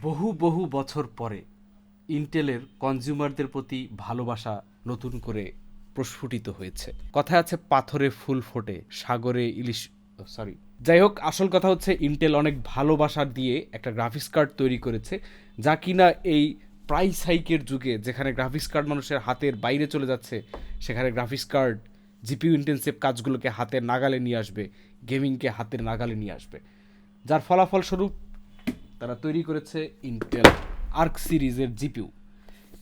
বহু বহু বছর পরে ইন্টেলের কনজিউমারদের প্রতি ভালোবাসা নতুন করে প্রস্ফুটিত হয়েছে। কথায় আছে পাথরে ফুল ফোটে, সাগরে ইলিশ, সরি, যাই হোক, আসল কথা হচ্ছে ইন্টেল অনেক ভালোবাসা দিয়ে একটা গ্রাফিক্স কার্ড তৈরি করেছে, যা কিনা এই প্রাইস হাইকের যুগে, যেখানে গ্রাফিক্স কার্ড মানুষের হাতের বাইরে চলে যাচ্ছে, সেখানে গ্রাফিক্স কার্ড জিপিইউ ইন্টেন্সিভ কাজগুলোকে হাতের নাগালে নিয়ে আসবে, গেমিংকে হাতের নাগালে নিয়ে আসবে, যার ফলাফলস্বরূপ তারা তৈরি করেছে ইন্টেল আর্ক সিরিজের জিপিইউ।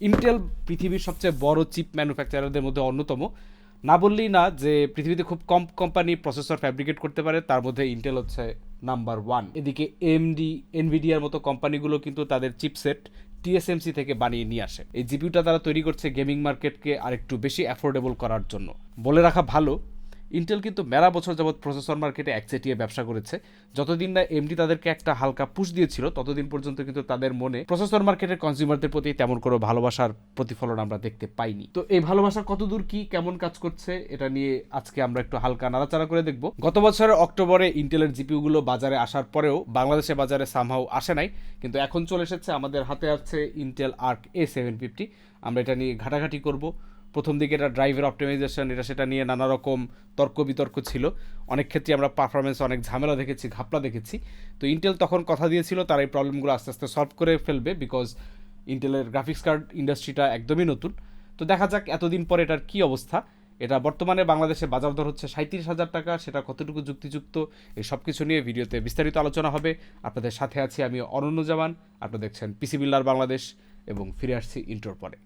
ইন্টেল পৃথিবীর সবচেয়ে বড় চিপ ম্যানুফ্যাকচারারদের মধ্যে অন্যতম, না বললেই না যে পৃথিবীতে খুব কম কোম্পানি প্রসেসর ফ্যাব্রিকেট করতে পারে, তার মধ্যে ইন্টেল হচ্ছে নাম্বার ওয়ান। এদিকে এএমডি, এনভিডিয়ার মতো কোম্পানিগুলো কিন্তু তাদের চিপসেট টিএসএমসি থেকে বানিয়ে নিয়ে আসে। এই জিপিইউটা তারা তৈরি করছে গেমিং মার্কেটকে আরেকটু বেশি অ্যাফোর্ডেবল করার জন্য। বলে রাখা ভালো, ইন্টেল কিন্তু মেলা বছর যাবৎ প্রসেসর মার্কেটে একচেটিয়ে ব্যবসা করেছে। যতদিন না এমডি তাদেরকে একটা হালকা পুশ দিয়েছিল, ততদিন পর্যন্ত কিন্তু তাদের মনে প্রসেসর মার্কেটের কনজিউমারদের প্রতি তেমন কোনো ভালোবাসার প্রতিফলন আমরা দেখতে পাইনি। তো এই ভালোবাসা কতদূর কি কেমন কাজ করছে, এটা নিয়ে আজকে আমরা একটু হালকা নাড়াচাড়া করে দেখব। গত বছরের অক্টোবরে ইন্টেলের জিপিইউ গুলো বাজারে আসার পরেও বাংলাদেশে বাজারে সামহাউ আসে নাই, কিন্তু এখন চলে এসেছে। আমাদের হাতে আছে ইন্টেল আর্ক A750। আমরা এটা নিয়ে ঘাটাঘাটি করব। প্রথম দিকে এটা ড্রাইভের অপটিমাইজেশন, এটা সেটা নিয়ে নানা রকম তর্ক বিতর্ক ছিল। অনেক ক্ষেত্রে আমরা পারফরমেন্স অনেক ঝামেলা দেখেছি, ঘাপলা দেখেছি। তো ইন্টেল তখন কথা দিয়েছিল তারা এই প্রবলেমগুলো আস্তে আস্তে সলভ করে ফেলবে, বিকজ ইন্টেলের গ্রাফিক্স কার্ড ইন্ডাস্ট্রিটা একদমই নতুন। তো দেখা যাক এতদিন পরে এটার কী অবস্থা। এটা বর্তমানে বাংলাদেশে বাজার দর হচ্ছে 37,000 টাকা। সেটা কতটুকু যুক্তিযুক্ত, এই সব কিছু নিয়ে ভিডিওতে বিস্তারিত আলোচনা হবে। আপনাদের সাথে আছি আমি অনন্য জামান। আপনারা দেখছেন পিসি বিল্ডার বাংলাদেশ, এবং ফিরে আসছি ইন্ট্রোর পরে।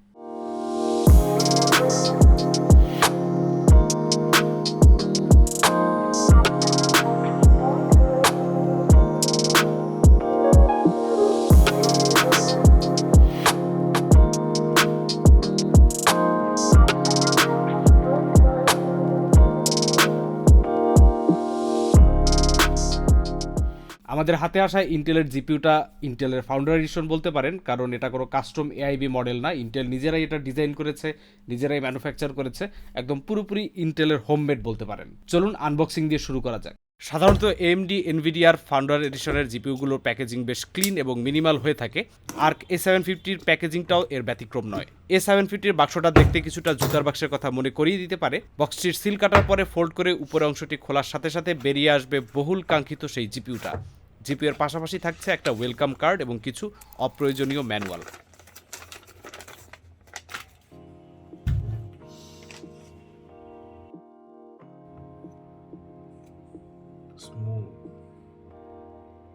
আমাদের হাতে আসা ইন্টেলের জিপিইউটা ইন্টেলের ফাউন্ডার এডিশন বলতে পারেন, কারণ এটা কোনো কাস্টম এআইবি মডেল না। ইন্টেল নিজেরাই এটা ডিজাইন করেছে, নিজেরাই ম্যানুফ্যাকচার করেছে, একদম পুরোপুরি ইন্টেলের হোমমেড বলতে পারেন। চলুন আনবক্সিং দিয়ে শুরু করা যাক। সাধারণত এএমডি এনভিডিআর ফাউন্ডার এডিশনের জিপিইউগুলোর প্যাকেজিং বেশ ক্লিন এবং মিনিমাল হয়ে থাকে। আর্ক A750-র প্যাকেজিংটাও এর ব্যতিক্রম নয়। A750-র বাক্সটা দেখতে কিছুটা জুতার বাক্সের কথা মনে করিয়ে দিতে পারে। বক্সটির সিল কাটার পরে ফোল্ড করে উপরের অংশটি খোলার সাথে সাথে বেরিয়ে আসবে বহুল কাঙ্ক্ষিত সেই জিপিইউটা। জিপিইউর পাশাপাশি থাকছে একটা ওয়েলকাম কার্ড এবং কিছু অপ্রয়োজনীয় ম্যানুয়াল।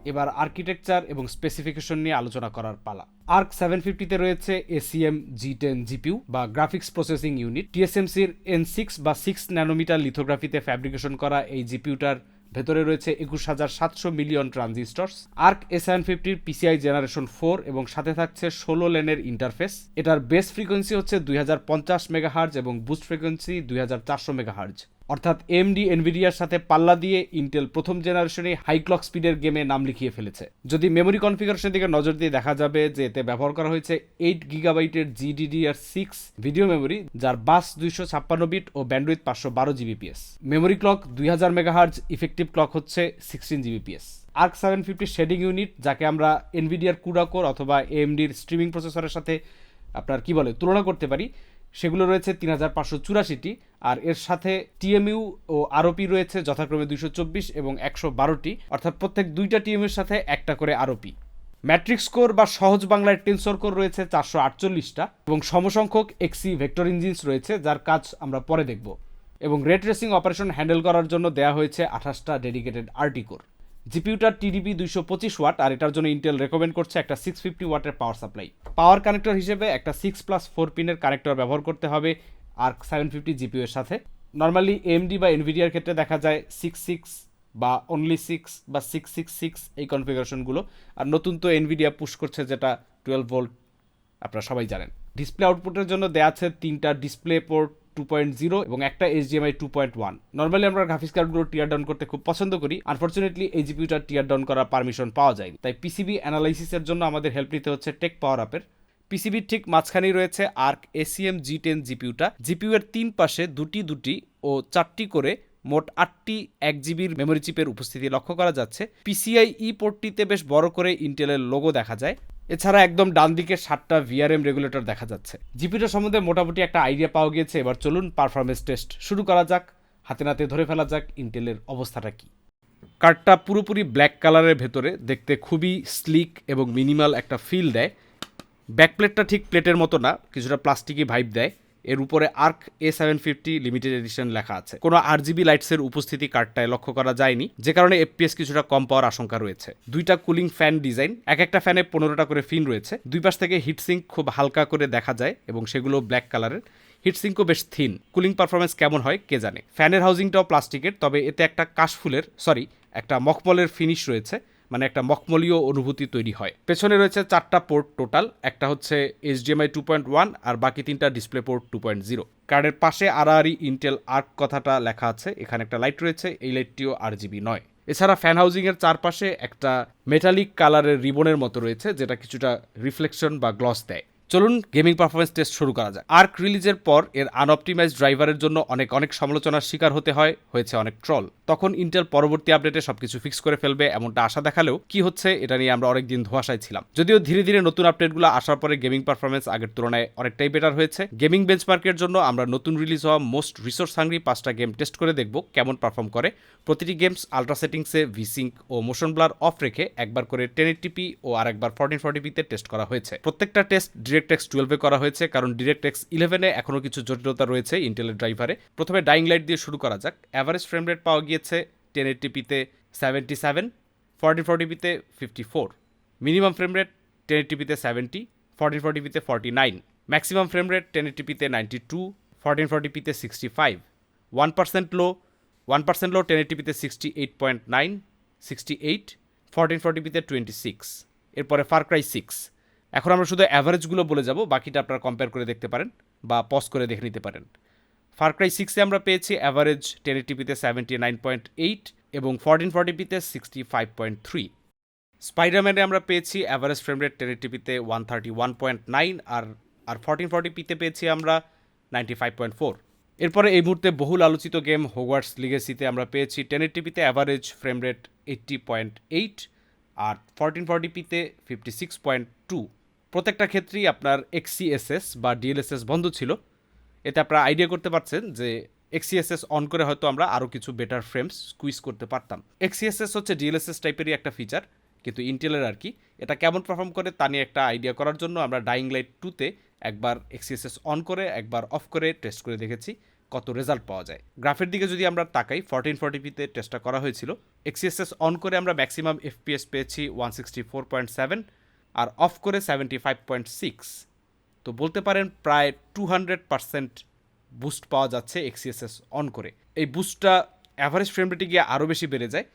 এবার আর্কিটেকচার এবং স্পেসিফিকেশন নিয়ে আলোচনা করার পালা। আর্ক 750-তে রয়েছে এসিএম G10 জিপিইউ বা গ্রাফিক্স প্রসেসিং ইউনিট। টিএসএমসির N6 বা 6 ন্যানোমিটার লিথোগ্রাফিতে ফ্যাব্রিকেশন করা এই জিপিইউটার ভেতরে রয়েছে 21,700 মিলিয়ন ট্রানজিস্টরস। আর্ক A750-র পিসিআই জেনারেশন 4 এবং সাথে থাকছে 16 লেনের ইন্টারফেস। এটার বেস ফ্রিকোয়েন্সি হচ্ছে 2050 মেগাহার্জ এবং বুস্ট ফ্রিকোয়েন্সি 2400 মেগাহার্জ। অর্থাৎ এমডি এনভিডিয়ার সাথে পাল্লা দিয়ে ইন্টেল প্রথম জেনারেশনে হাই ক্লক স্পিডের গেমে নাম লিখিয়ে ফেলেছে। যদি মেমোরি কনফিগারেশনের দিকে নজর দিয়ে দেখা যাবে যে এতে ব্যবহার করা হয়েছে 8 গিগাবাইটের GDDR6 ভিডিও মেমোরি, যার বাস 256 বিট ও bandwidth 512 GBPS. Memory clock 2000 megahertz, effective clock হচ্ছে 16 জিবিপিএস। আর্ক 750 শেডিং ইউনিট, যাকে আমরা এনভিডিয়ার কুডা কোর অথবা এএমডির স্ট্রিমিং প্রসেসরের সাথে আপনার কি বলে তুলনা করতে পারি, সেগুলো রয়েছে 3584টি। আর এর সাথে টিএমইউ ও আরওপি রয়েছে যথাক্রমে 224 এবং 112টি, অর্থাৎ প্রত্যেক দুইটা টিএমইউর সাথে একটা করে আরওপি। ম্যাট্রিক্স কোর বা সহজ বাংলায় টেনসর কোর রয়েছে 448টা এবং সমসংখ্যক এক্সি ভেক্টর ইঞ্জিনস রয়েছে, যার কাজ আমরা পরে দেখব। এবং রে ট্রেসিং অপারেশন হ্যান্ডেল করার জন্য দেওয়া হয়েছে 28টা ডেডিকেটেড আরটি কোর। জিপিইউটার টিডিপি 225 ওয়াট, আর এটার জন্য ইন্টেল রেকমেন্ড করছে একটা 650 ওয়াটের পাওয়ার সাপ্লাই। পাওয়ার কানেক্টর হিসেবে একটা 6+4 পিনের কানেক্টর ব্যবহার করতে হবে আর্ক 750 জিপিইউ এর সাথে। নর্মালি এএমডি বা এনভিডিয়ার ক্ষেত্রে দেখা যায় 66 বা অনলি 6 বা 666 এই কনফিগারেশনগুলো। আর নতুন তো এনভিডিয়া পুশ করছে যেটা 12 ভোল্ট, আপনারা সবাই জানেন। ডিসপ্লে আউটপুটের জন্য দেওয়া আছে 3টা ডিসপ্লে পোর্ট 2.0 এবং একটা HDMI 2.1। নর্মালি আমরা গ্রাফিক্স কার্ডগুলো টিয়ার ডাউন করতে খুব পছন্দ করি। আনফরচুনেটলি এই জিপিইউটা টিয়ার ডাউন করার পারমিশন পাওয়া যায়নি, তাই পিসিবি অ্যানালাইসিসের জন্য আমাদের হেল্প নিতে হচ্ছে টেক পাওয়ার আপের। পিসিবির ঠিক মাঝখানেই রয়েছে আর্ক এসিএম G10 জিপিইউটা। জিপিইউ এর 3 পাশে দুটি ও 4টি করে মোট 8টি 1 জিবির মেমোরি চিপের উপস্থিতি লক্ষ্য করা যাচ্ছে। PCIe পোর্টটিতে বেশ বড় করে ইন্টেলের লোগো দেখা যায়। এছাড়া একদম ডান দিকে 7টা VRM রেগুলেটর দেখা যাচ্ছে। জিপিটা সম্বন্ধে মোটামুটি একটা আইডিয়া পাওয়া গিয়েছে। এবার চলুন পারফরমেন্স টেস্ট শুরু করা যাক। হাতে নাতে ধরে ফেলা যাক ইন্টেলের অবস্থাটা কি। কার্ডটা পুরোপুরি ব্ল্যাক কালারের ভেতরে, দেখতে খুবই স্লিক এবং মিনিমাল একটা ফিল দেয়। ব্যাকপ্লেটটা ঠিক প্লেটের মতো না, কিছুটা প্লাস্টিকি ভাইব দেয়। এর উপরে ARC A750 লিমিটেড এডিশন লেখা আছে। কোনো RGB লাইটসের উপস্থিতি কার্ডটায় লক্ষ্য করা যায়নি, যে কারণে FPS কিছুটা কম পাওয়ার আশঙ্কা রয়েছে। 2টা কুলিং ফ্যান ডিজাইন, একটা ফ্যানে 15টা করে ফিন রয়েছে। দুই পাশ থেকে হিটসিঙ্ক খুব হালকা করে দেখা যায় এবং সেগুলো ব্ল্যাক কালারের। হিটসিঙ্কও বেশ থিন। কুলিং পারফরমেন্স কেমন হয় কে জানে। ফ্যানের হাউজিংটাও প্লাস্টিকের, তবে এতে একটা মখমলের ফিনিশ রয়েছে, মানে একটা মখমলীয় অনুভূতি তৈরি হয়। পেছনে রয়েছে 4টা পোর্ট টোটাল, একটা হচ্ছে HDMI 2.1 আর বাকি 3টা ডিসপ্লে পোর্ট 2.0। কার্ডের পাশে আড়াআড়ি ইন্টেল আর্ক কথাটা লেখা আছে। এখানে একটা লাইট রয়েছে, এই লাইটটিও RGB নয়। এছাড়া ফ্যান হাউজিং এর চারপাশে একটা মেটালিক কালারের রিবনের মতো রয়েছে, যেটা কিছুটা রিফ্লেকশন বা গ্লস দেয়। চলুন গেমিং পারফরমেন্স টেস্ট শুরু করা যাক। আর্ক রিলিজের পর এর আনঅপটিমাইজ ড্রাইভারের জন্য অনেক সমালোচনার শিকার হয়েছে অনেক ট্রল। তখন ইন্টেল পরবর্তী আপডেটে সবকিছু ফিক্স করে ফেলবে এমনটা আশা দেখালেও কি হচ্ছে এটা নিয়ে আমরা অনেকদিন ধোঁয়াশায় ছিলাম। যদিও ধীরে ধীরে নতুন আপডেটগুলো আসার পরে গেমিং পারফরমেন্স আগের তুলনায় অনেকটাই বেটার হয়েছে। গেমিং বেঞ্চমার্কের জন্য আমরা নতুন রিলিজ হওয়া মোস্ট রিসোর্স হাংরি 5টা গেম টেস্ট করে দেখব কেমন পারফর্ম করে। প্রতিটি গেমস আলট্রা সেটিংসে ভিসিঙ্ক ও মোশন ব্লার অফ রেখে একবার করে 1080p ও আরেকবার 1440p টেস্ট করা হয়েছে। প্রত্যেকটা টেস্ট DirectX 12 করা হয়েছে, কারণ DirectX 11 এখনো কিছু জটিলতা রয়েছে ইন্টেলের ড্রাইভারে। প্রথমে ডাইং লাইট দিয়ে শুরু করা যাক। অ্যাভারেজ ফ্রেম রেট পাওয়া গিয়েছে 1080p-তে 77, 1440p-তে 54। মিনিমাম ফ্রেম রেট 1080p-তে 70, 1440p-তে 49। ম্যাক্সিমাম ফ্রেম রেট 1080p-তে 92, 1440p-তে 65। 1% লো 1080p-তে 68.9, 68, 1440p-তে 26। এরপরে ফার ক্রাই 6। এখন আমরা শুধু অ্যাভারেজগুলো বলে যাব, বাকিটা আপনারা কম্পেয়ার করে দেখতে পারেন বা পজ করে দেখে নিতে পারেন। ফার ক্রাই 6-এ আমরা পেয়েছি অ্যাভারেজ 1080p-তে 79.8 এবং 1440p-তে 65.3। স্পাইডারম্যানে আমরা পেয়েছি অ্যাভারেজ ফ্রেম রেট 1080p-তে 131.9 আর 1440p-তে পেয়েছি আমরা 95.4। এরপরে এই মুহূর্তে বহুল আলোচিত গেম হোগওয়ার্টস লিগেসিতে আমরা পেয়েছি 1080p-তে অ্যাভারেজ ফ্রেম রেট 80.8 আর 1440p-তে 56.2। প্রত্যেকটা ক্ষেত্রেই আপনার XeSS বা DLSS বন্ধ ছিল। এতে আপনারা আইডিয়া করতে পারছেন যে XeSS অন করে হয়তো আমরা আরও কিছু বেটার ফ্রেমস স্কুইজ করতে পারতাম। XeSS হচ্ছে DLSS টাইপেরই একটা ফিচার, কিন্তু ইন্টেলের আর কি। এটা কেমন পারফর্ম করে তা নিয়ে একটা আইডিয়া করার জন্য আমরা ডাইং লাইট 2-তে একবার XeSS অন করে একবার অফ করে টেস্ট করে দেখেছি কত রেজাল্ট পাওয়া যায়। গ্রাফের দিকে যদি আমরা তাকাই, 1440p-তে টেস্টটা করা হয়েছিল। XeSS অন করে আমরা ম্যাক্সিমাম FPS পেয়েছি 164.7 আর অফ করে 75.6। তো বলতে পারেন প্রায় 200% বুস্ট পাওয়া যাচ্ছে XeSS অন করে। এই বুস্টটা অ্যাভারেজ ফ্রেম রেটে গিয়ে আরও বেশি বেড়ে যায়।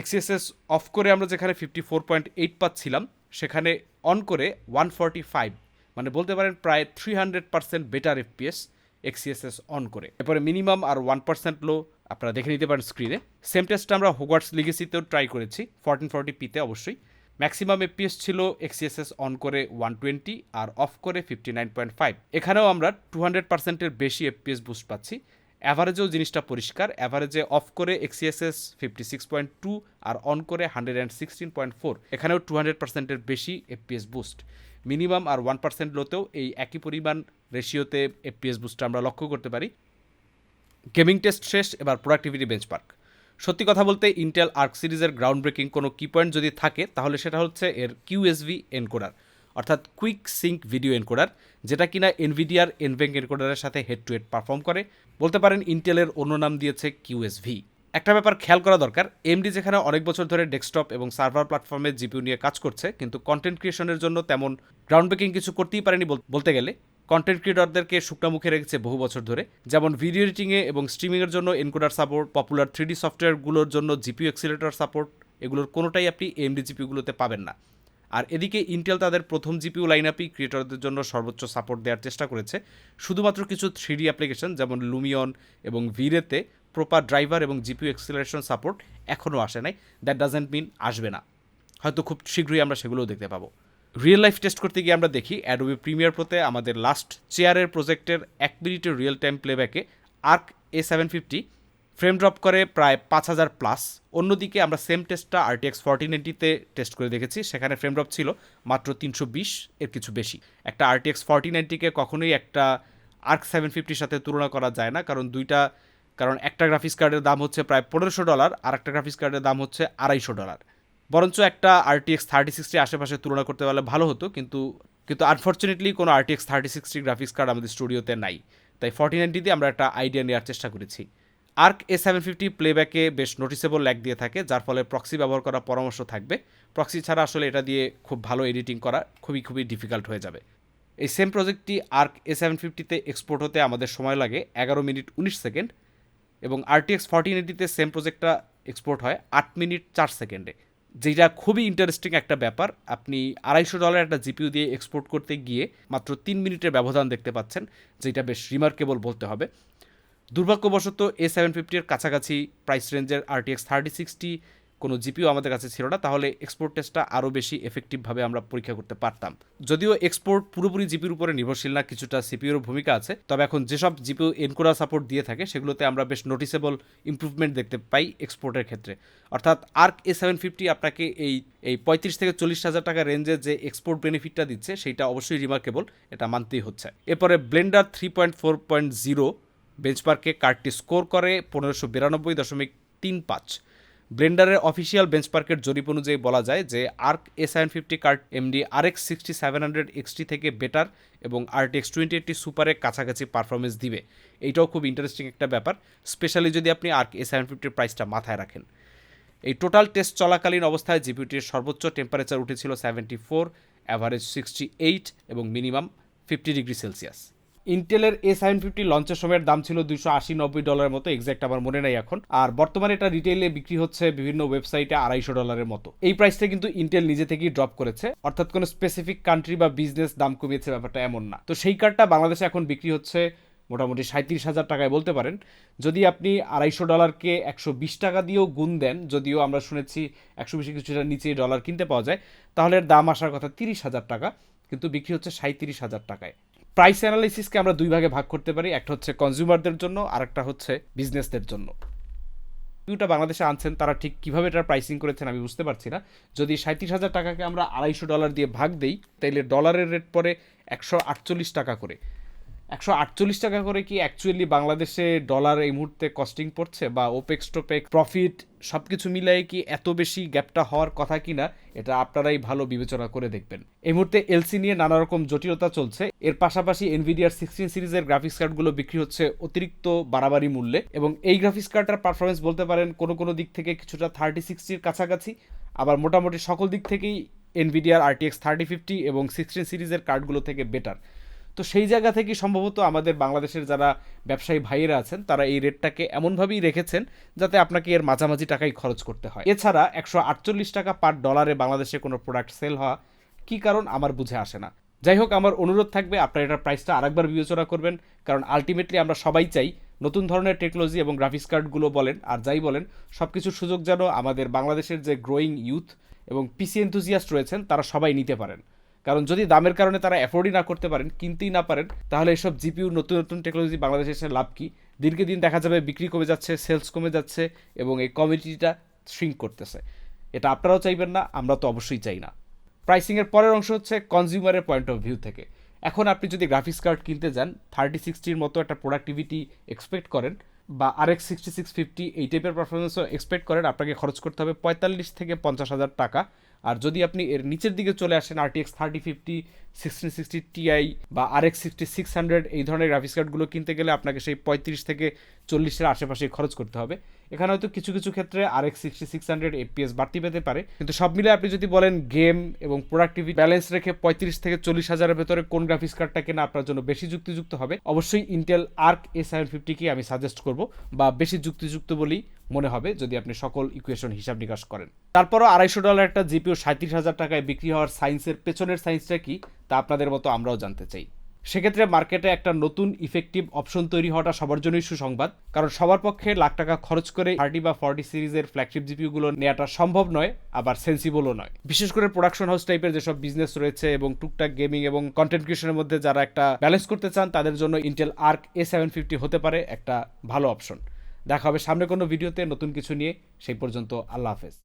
XeSS অফ করে আমরা যেখানে 54.8 পাচ্ছিলাম, সেখানে অন করে 145, মানে বলতে পারেন প্রায় 300% বেটার FPS XeSS অন করে। এরপরে মিনিমাম আর 1% লো আপনারা দেখে নিতে পারেন স্ক্রিনে। সেম টেস্টটা আমরা হোগওয়ার্টস লিগেসিতেও ট্রাই করেছি 1440p-তে অবশ্যই। ম্যাক্সিমাম FPS ছিল XeSS অন করে 120 আর অফ করে 59.5। এখানেও আমরা 200%-এর বেশি FPS বুস্ট পাচ্ছি। অ্যাভারেজেও জিনিসটা পরিষ্কার। অ্যাভারেজে অফ করে XeSS 56.2 আর অন করে 116.4। এখানেও 200%-এর বেশি FPS বুস্ট। মিনিমাম আর 1% লোতেও এই একই পরিমাণ রেশিওতে FPS বুস্টটা আমরা লক্ষ্য করতে পারি। গেমিং টেস্ট শেষ, এবার প্রোডাক্টিভিটি বেঞ্চমার্ক। সত্যি কথা বলতে ইন্টেল আর্ক সিরিজের গ্রাউন্ড ব্রেকিং কোনো কি পয়েন্ট যদি থাকে, তাহলে সেটা হচ্ছে এর QSV এনকোডার, অর্থাৎ কুইক সিঙ্ক ভিডিও এনকোডার, যেটা কিনা এনভিডিআর এনভেঙ্ক এনকোডারের সাথে হেড টু হেড পারফর্ম করে। বলতে পারেন ইন্টেলের অন্য নাম দিয়েছে QSV। একটা ব্যাপার খেয়াল করা দরকার, AMD যেখানে অনেক বছর ধরে ডেস্কটপ এবং সার্ভার প্ল্যাটফর্মে জিপিইউ নিয়ে কাজ করছে, কিন্তু কন্টেন্ট ক্রিয়েশনের জন্য তেমন গ্রাউন্ড ব্রেকিং কিছু করতেই পারেনি বলতে গেলে। কন্টেন্ট ক্রিয়েটরদেরকে শুকনা মুখে রেখেছে বহু বছর ধরে। যেমন ভিডিও এডিটিংয়ে এবং স্ট্রিমিংয়ের জন্য এনকোডার সাপোর্ট, পপুলার 3D সফটওয়্যারগুলোর জন্য জিপিইউ অ্যাক্সিলারেটর সাপোর্ট, এগুলোর কোনোটাই আপনি AMD জিপিইউগুলোতে পাবেন না। আর এদিকে ইন্টেল তাদের প্রথম জিপিইউ লাইন আপই ক্রিয়েটরদের জন্য সর্বোচ্চ সাপোর্ট দেওয়ার চেষ্টা করেছে। শুধুমাত্র কিছু 3D অ্যাপ্লিকেশন যেমন লুমিয়ন এবং ভিরেতে প্রপার ড্রাইভার এবং জিপিইউ অ্যাক্সিলারেশন সাপোর্ট এখনও আসে নাই। দ্যাট ডাজেন্ট মিন আসবে না, হয়তো খুব শীঘ্রই আমরা সেগুলোও দেখতে পাবো। রিয়েল লাইফ টেস্ট করতে গিয়ে আমরা দেখি অ্যাডোবি প্রিমিয়ার প্রোতে আমাদের লাস্ট চেয়ারের প্রজেক্টের 1 মিনিটের রিয়েল টাইম প্লেব্যাকে ARC A750 ফ্রেম ড্রপ করে প্রায় 5000 প্লাস। অন্যদিকে আমরা সেম টেস্টটা RTX 4090-তে টেস্ট করে দেখেছি, সেখানে ফ্রেম ড্রপ ছিল মাত্র 320, এর কিছু বেশি। একটা RTX 4090-কে কখনোই একটা ARC 750-র সাথে তুলনা করা যায় না, কারণ একটা গ্রাফিক্স কার্ডের দাম হচ্ছে প্রায় $1500 আর একটা গ্রাফিক্স কার্ডের দাম হচ্ছে $250। বরঞ্চ একটা RTX 3060 আশেপাশে তুলনা করতে পারলে ভালো হতো, কিন্তু আনফর্চুনেটলি কোনো RTX 3060 গ্রাফিক্স কার্ড আমাদের স্টুডিওতে নাই, তাই 4090 দিয়ে আমরা একটা আইডিয়া নেওয়ার চেষ্টা করেছি। ARC A750 প্লেব্যাকে বেশ নোটিসেবল ল্যাগ দিয়ে থাকে, যার ফলে প্রক্সি ব্যবহার করার পরামর্শ থাকবে। প্রক্সি ছাড়া আসলে এটা দিয়ে খুব ভালো এডিটিং করা খুবই ডিফিকাল্ট হয়ে যাবে। এই সেম প্রজেক্টটি ARC A750-তে এক্সপোর্ট হতে আমাদের সময় লাগে 11 মিনিট 19 সেকেন্ড, এবং RTX 4080-তে সেম প্রজেক্টটা এক্সপোর্ট হয় 8 মিনিট 4 সেকেন্ডে, যেটা খুবই ইন্টারেস্টিং একটা ব্যাপার। আপনি $250 একটা জিপিউ দিয়ে এক্সপোর্ট করতে গিয়ে মাত্র 3 মিনিটের ব্যবধান দেখতে পাচ্ছেন, যেটা বেশ রিমার্কেবল বলতে হবে। দুর্ভাগ্যবশত A750-এর কাছাকাছি প্রাইস রেঞ্জের RTX 3060 কোনো জিপিও আমাদের কাছে ছিল না, তাহলে এক্সপোর্ট টেস্টটা আরও বেশি এফেক্টিভভাবে আমরা পরীক্ষা করতে পারতাম। যদিও এক্সপোর্ট পুরোপুরি জিপির উপরে নির্ভরশীল না, কিছুটা সিপিউর ভূমিকা আছে, তবে এখন যেসব জিপিউ এনকোডার সাপোর্ট দিয়ে থাকে সেগুলোতে আমরা বেশ নোটিসেবল ইমপ্রুভমেন্ট দেখতে পাই এক্সপোর্টের ক্ষেত্রে। অর্থাৎ ARC A750 আপনাকে এই 35 থেকে 40,000 টাকা রেঞ্জে যে এক্সপোর্ট বেনিফিটটা দিচ্ছে সেইটা অবশ্যই রিমার্কেবল, এটা মানতেই হচ্ছে। এরপরে ব্লেন্ডার 3.4.0 বেঞ্চমার্কে কার্ডটি স্কোর করে 1592.35। ব্লেন্ডারের অফিসিয়াল বেঞ্চমার্কের জরিপ অনুযায়ী বলা যায় যে ARC A750 card MD RX 6700 XT থেকে বেটার এবং RTX 2080 সুপারের কাছাকাছি পারফরমেন্স দিবে। এইটাও খুব ইন্টারেস্টিং একটা ব্যাপার, স্পেশালি যদি আপনি ARC A750-র প্রাইসটা মাথায় রাখেন। এই টোটাল টেস্ট চলাকালীন অবস্থায় জিপিউটির সর্বোচ্চ টেম্পারেচার উঠেছিল 74, অ্যাভারেজ 68 এবং মিনিমাম 50 ডিগ্রি সেলসিয়াস। ইন্টেলের A750 লঞ্চের সময়ের দাম ছিল $280-90 মতো, এক্স্যাক্ট আমার মনে নাই এখন, আর বর্তমানে এটা রিটেইলে বিক্রি হচ্ছে বিভিন্ন ওয়েবসাইটে $250 মতো। এই প্রাইসটা কিন্তু ইন্টেল নিজে থেকেই ড্রপ করেছে, অর্থাৎ কোনো স্পেসিফিক কান্ট্রি বা বিজনেস দাম কমিয়েছে ব্যাপারটা এমন না। তো সেই কার্ডটা বাংলাদেশে এখন বিক্রি হচ্ছে মোটামুটি 37,000 টাকায় বলতে পারেন। যদি আপনি $250-কে 120 টাকা দিয়েও গুণ দেন, যদিও আমরা শুনেছি 120 কিছুটা নিচেই ডলার কিনতে পাওয়া যায়, তাহলে এর দাম আসার কথা 30,000 টাকা, কিন্তু বিক্রি হচ্ছে 37,000 টাকায়। প্রাইস অ্যানালাইসিসকে আমরা দুই ভাগে ভাগ করতে পারি, একটা হচ্ছে কনজিউমারদের জন্য আর একটা হচ্ছে বিজনেসদের জন্য। জিপিউটা বাংলাদেশে আনছেন তারা ঠিক কীভাবে এটার প্রাইসিং করেছেন আমি বুঝতে পারছি না। যদি 37,000 টাকাকে আমরা $250 দিয়ে ভাগ দেই, তাইলে ডলারের রেট পড়ে 148 টাকা করে। 148 টাকা করে কি অ্যাকচুয়ালি বাংলাদেশে ডলার এই মুহূর্তে কস্টিং পড়ছে, বা ওপেক্স টোপেক্স প্রফিট সব কিছু মিলাই কি এত বেশি গ্যাপটা হওয়ার কথা কিনা, এটা আপনারাই ভালো বিবেচনা করে দেখবেন। এই মুহূর্তে এলসি নিয়ে নানা রকম জটিলতা চলছে, এর পাশাপাশি এনভিডিআর 16 সিরিজের গ্রাফিক্স কার্ডগুলো বিক্রি হচ্ছে অতিরিক্ত বাড়াবাড়ি মূল্যে, এবং এই গ্রাফিক্স কার্ডটার পারফরমেন্স বলতে পারেন কোনো দিক থেকে কিছুটা 3060-র কাছাকাছি, আবার মোটামুটি সকল দিক থেকেই এনভিডিআর RTX 3050 এবং 16 সিরিজের কার্ডগুলো থেকে বেটার। তো সেই জায়গা থেকে সম্ভবত আমাদের বাংলাদেশের যারা ব্যবসায়ী ভাইয়েরা আছেন তারা এই রেটটাকে এমনভাবেই রেখেছেন যাতে আপনাকে এর মাঝামাঝি টাকাই খরচ করতে হয়। এছাড়া 148 টাকা পার ডলারে বাংলাদেশে কোনো প্রোডাক্ট সেল হওয়া কী কারণ আমার বুঝে আসে না। যাই হোক, আমার অনুরোধ থাকবে আপনারা এটার প্রাইসটা আরেকবার বিবেচনা করবেন, কারণ আলটিমেটলি আমরা সবাই চাই নতুন ধরনের টেকনোলজি এবং গ্রাফিক্স কার্ডগুলো বলেন আর যাই বলেন সব কিছুর সুযোগ যেন আমাদের বাংলাদেশের যে গ্রোয়িং ইউথ এবং পিসি এনথুজিয়াস্ট রয়েছেন তারা সবাই নিতে পারেন। কারণ যদি দামের কারণে তারা অ্যাফোর্ডই না করতে পারেন, কিনতেই না পারেন, তাহলে এসব জিপিউ নতুন টেকনোলজি বাংলাদেশে এসে লাভ কি? দিনকে দিন দেখা যাবে বিক্রি কমে যাচ্ছে, সেলস কমে যাচ্ছে এবং এই কমিউনিটিটা শ্রিঙ্ক করতেছে। এটা আপনারাও চাইবেন না, আমরা তো অবশ্যই চাই না। প্রাইসিংয়ের পরের অংশ হচ্ছে কনজিউমারের পয়েন্ট অফ ভিউ থেকে। এখন আপনি যদি গ্রাফিক্স কার্ড কিনতে যান 3060-র মতো একটা প্রোডাক্টিভিটি এক্সপেক্ট করেন, বা RX 6650 এই টাইপের পারফরমেন্সও এক্সপেক্ট করেন, আপনাকে খরচ করতে হবে 45 থেকে 50,000 টাকা। আর যদি আপনি এর নিচের দিকে চলে আসেন RTX 3050, 1660 Ti বা RX 6600 এই ধরনের গ্রাফিক্স কার্ডগুলো কিনতে গেলে আপনাকে সেই 35 থেকে 40-এর আশেপাশে খরচ করতে হবে। এখানে হয়তো কিছু ক্ষেত্রে RX 6600 FPS বাড়তি পেতে পারে, কিন্তু সব মিলে আপনি যদি বলেন গেম এবং প্রোডাক্টিভিটি ব্যালেন্স রেখে 35 থেকে 40,000-এর ভেতরে কোন গ্রাফিক্স কার্ডটা কেনা আপনার জন্য বেশি যুক্তিযুক্ত হবে, অবশ্যই ইন্টেল ARC A750-কে আমি সাজেস্ট করব, বা বেশি যুক্তিযুক্ত বলেই মনে হবে যদি আপনি সকল ইকুয়েশন হিসাব নিকাশ করেন। তারপরও $250 একটা জিপিউ 37,000 টাকায় বিক্রি হওয়ার সায়েন্সের পেছনের সায়েন্সটা কি তা আপনাদের মতো আমরাও জানতে চাই। সেক্ষেত্রে মার্কেটে একটা নতুন ইফেক্টিভ অপশন তৈরি হওয়াটা সবার জন্যই সুসংবাদ, কারণ সবার পক্ষে লাখ টাকা খরচ করে 30 বা 40 সিরিজের ফ্ল্যাগশিপ জিপিউগুলো নেওয়াটা সম্ভব নয়, আবার সেন্সিবলও নয়। বিশেষ করে প্রোডাকশন হাউস টাইপের যেসব বিজনেস রয়েছে এবং টুকটাক গেমিং এবং কন্টেন্ট ক্রিয়েশনের মধ্যে যারা একটা ব্যালেন্স করতে চান তাদের জন্য ইন্টেল ARC A750 হতে পারে একটা ভালো অপশন। দেখা হবে সামনে কোনো ভিডিওতে নতুন কিছু নিয়ে। সেই পর্যন্ত আল্লাহ হাফেজ।